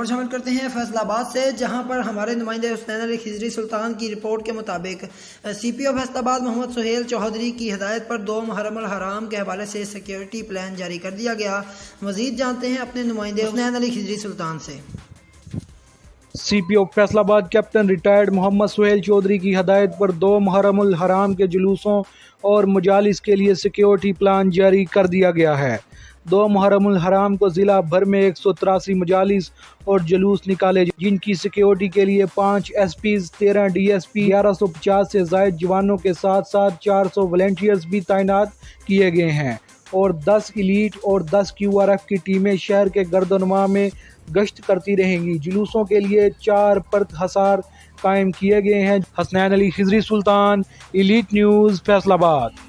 खबर शामिल करते हैं फैसलाबाद से, जहां पर हमारे नुमाइंदे हुसनैन अली खिजरी सुल्तान की रिपोर्ट के मुताबिक CPO फैसलाबाद मोहम्मद सुहेल चौधरी की हिदायत पर 2 मुहर्रम अल हराम के हवाले से सिक्योरिटी प्लान जारी कर दिया गया। मजीद जानते हैं अपने नुमाइंदे हुसनैन अली खिजरी सुल्तान से। CPO Faisalabad captain retired Mohammad Suhail Chaudhry की हदायत पर 2 मुहर्रम उल हराम के जुलूसों और मजालिस के लिए सिक्योरिटी प्लान जारी कर दिया गया है। 2 मुहर्रम उल हराम को ज़िला भर में 183 मजालिस और जुलूस निकाले, जिनकी सिक्योरिटी के लिए 5 SPs, 13 DSP, 1150 से ज़ायद जवानों के साथ साथ 400 वॉलंटियर्स भी तैनात किए गए हैं और 10 इलीट और 10 QRF की टीमें शहर के गर्दनुमा में गश्त करती रहेंगी। जुलूसों के लिए 4 परत हसार कायम किए गए हैं। हुसनैन अली खिजरी सुल्तान, इलीट न्यूज़, फैसलाबाद।